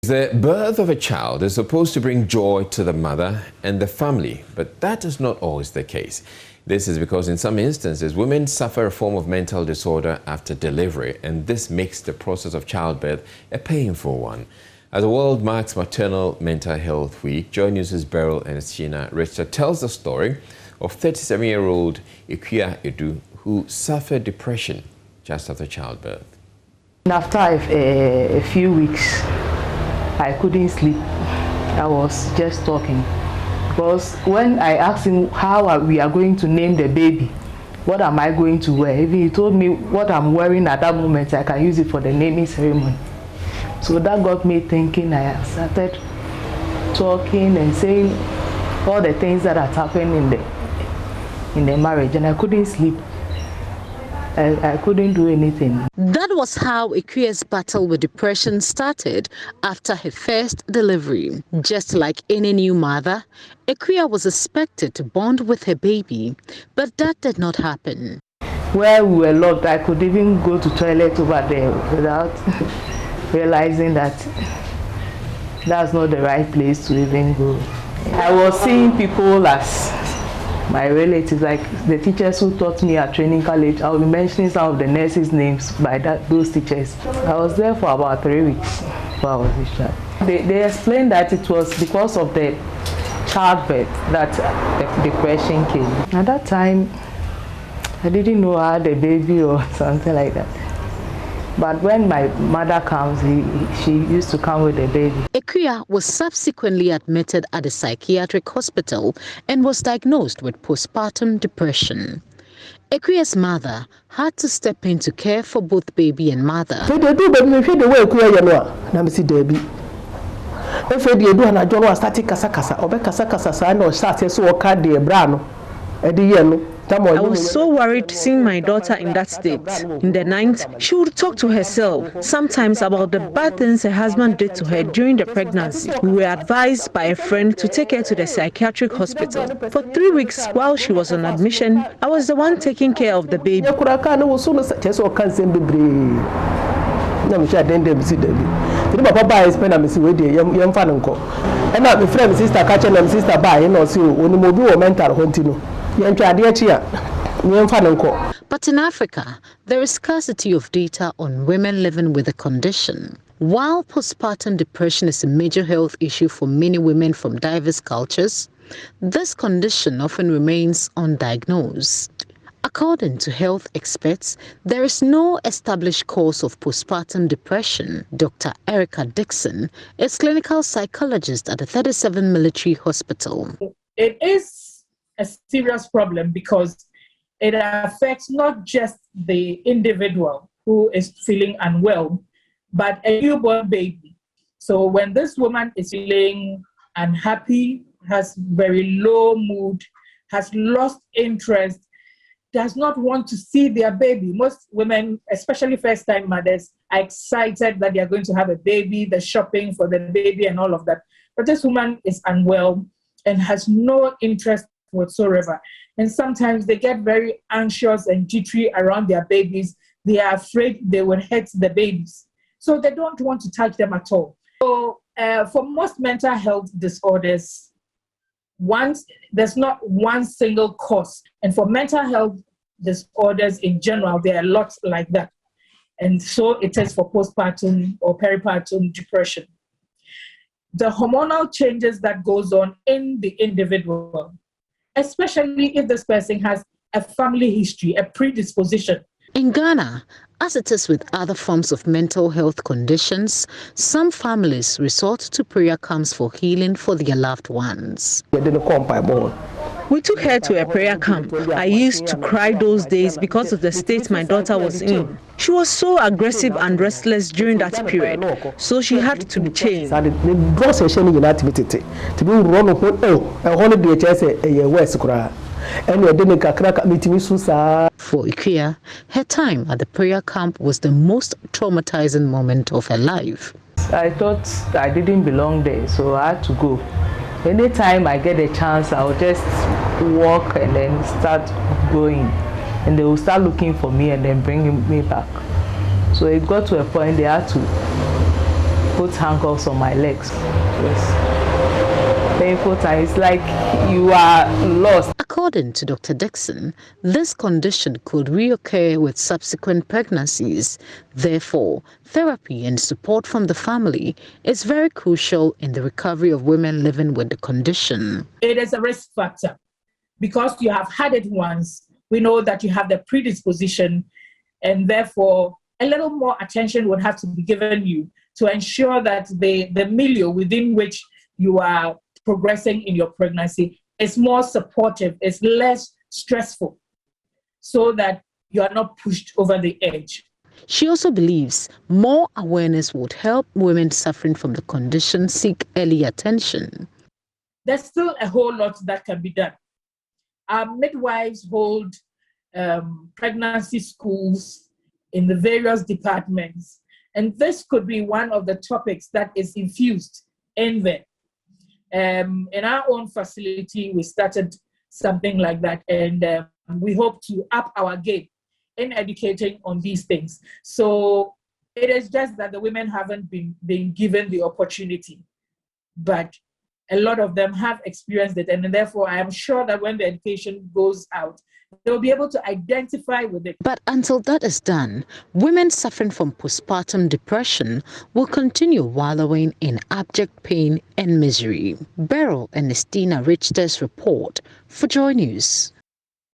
The birth of a child is supposed to bring joy to the mother and the family, but that is not always the case. This is because in some instances, women suffer a form of mental disorder after delivery, and this makes the process of childbirth a painful one. As the world marks Maternal Mental Health Week, Joy News' Beryl and Sheena Richard tells the story of 37-year-old Ikuya Edu, who suffered depression just after childbirth. After a few weeks, I couldn't sleep. I was just talking. Because when I asked him how we are going to name the baby, what am I going to wear? Even he told me what I'm wearing at that moment, I can use it for the naming ceremony. So that got me thinking. I started talking and saying all the things that had happened in the marriage, and I couldn't sleep. I couldn't do anything. That was how Ikuya's battle with depression started after her first delivery. Just like any new mother, Ikuya was expected to bond with her baby, but that did not happen. Where we were locked, I could even go to toilet over there without realizing that that's not the right place to even go. I was seeing people as my relatives, like the teachers who taught me at training college. I'll be mentioning some of the nurses' names by those teachers. I was there for about 3 weeks before I was discharged. They explained that it was because of the childbirth that the depression came. At that time, I didn't know I had a baby or something like that. But when my mother comes, she used to come with the baby. Ikuya was subsequently admitted at a psychiatric hospital and was diagnosed with postpartum depression. Ikuya's mother had to step in to care for both baby and mother. I was so worried seeing my daughter in that state. In the night, she would talk to herself, sometimes about the bad things her husband did to her during the pregnancy. We were advised by a friend to take her to the psychiatric hospital. For 3 weeks while she was on admission, I was the one taking care of the baby. But in Africa, there is scarcity of data on women living with the condition. While postpartum depression is a major health issue for many women from diverse cultures, this condition often remains undiagnosed. According to health experts, there is no established cause of postpartum depression. Dr. Erica Dixon is clinical psychologist at the 37 Military Hospital. It is a serious problem because it affects not just the individual who is feeling unwell, but a newborn baby. So when this woman is feeling unhappy, has very low mood, has lost interest, does not want to see their baby. Most women, especially first-time mothers, are excited that they are going to have a baby, they're shopping for the baby and all of that. But this woman is unwell and has no interest whatsoever. And sometimes they get very anxious and jittery around their babies. They are afraid they will hurt the babies. So they don't want to touch them at all. So for most mental health disorders, there's not one single cause. And for mental health disorders in general, there are lots like that. And so it is for postpartum or peripartum depression. The hormonal changes that goes on in the individual, especially if this person has a family history, a predisposition. In Ghana, as it is with other forms of mental health conditions, some families resort to prayer camps for healing for their loved ones. We took her to a prayer camp. I used to cry those days because of the state my daughter was in. She was so aggressive and restless during that period, so she had to be changed. For Ikuya, her time at the prayer camp was the most traumatizing moment of her life. I thought I didn't belong there, so I had to go. Anytime I get a chance, I'll just walk and then start going. And they will start looking for me and then bringing me back. So it got to a point they had to put handcuffs on my legs. Yes. Painful time. It's like you are lost. According to Dr. Dixon, this condition could reoccur with subsequent pregnancies. Therefore, therapy and support from the family is very crucial in the recovery of women living with the condition. It is a risk factor. Because you have had it once, we know that you have the predisposition, and therefore a little more attention would have to be given you to ensure that the milieu within which you are progressing in your pregnancy is more supportive, is less stressful, so that you are not pushed over the edge. She also believes more awareness would help women suffering from the condition seek early attention. There's still a whole lot that can be done. Our midwives hold pregnancy schools in the various departments, and this could be one of the topics that is infused in there. In our own facility, we started something like that, and we hope to up our game in educating on these things. So it is just that the women haven't been given the opportunity, but a lot of them have experienced it, and therefore I am sure that when the education goes out, they'll be able to identify with it. But until that is done, women suffering from postpartum depression will continue wallowing in abject pain and misery. Beryl Ernestina Richter's report for Joy News.